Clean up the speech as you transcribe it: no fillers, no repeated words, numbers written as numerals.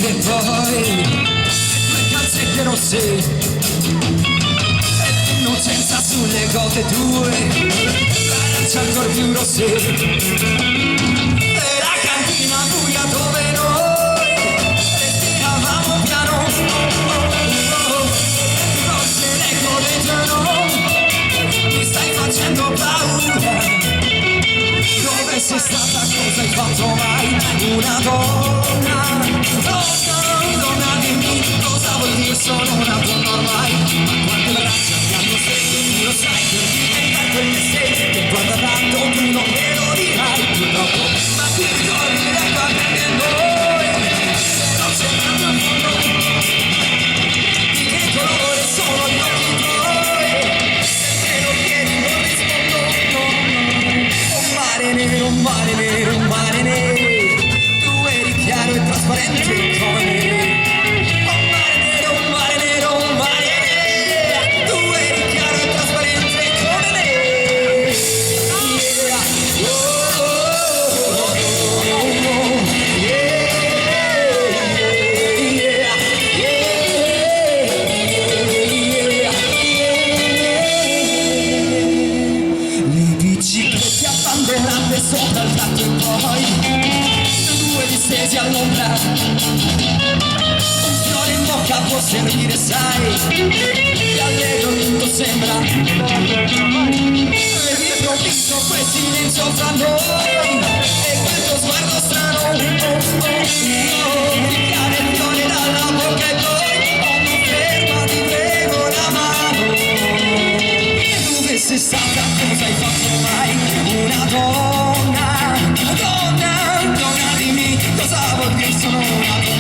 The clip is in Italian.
e poi le calzette rosse e l'innocenza sulle gote tue, l'arancia ancor più rosse e la cantina buia dove noi respiravamo piano, forse l'eco dei tuoi nomi mi stai facendo paura. Dove sei stata, cosa hai fatto mai? Una donna, donna dimmi cosa vuol dire, sono una donna ormai. Ma quante braccia ti hanno stretto, tu lo sai, per diventare quel che sei, che guarda tanto tu non me lo dirai purtroppo. Ma ti ricordi le guarde che noi, se non c'è tanto a fondo, di che colore sono gli occhi tuoi? Se me lo chiedi non rispondo, no. Un mare nero, tu eri chiaro e trasparente come me. Un mare nero, un mare nero, un mare nero, tu eri chiaro e trasparente come me. Yeah. Oh, oh, oh, oh, yeah. Le biciclette abbandonate sopra il gatto e poi due distesi all'ombra, un fiore in bocca può servire, sai, che allegro tutto sembra, e d'improvviso quel silenzio fra noi e quel tuo sguardo strano, ti cade il fiore dalla bocca e poi non ferma, ti prego la mano. Dove sei stata, cosa hai fatto mai? Una donna, donna dimmi cosa vuol dire, sono una donna.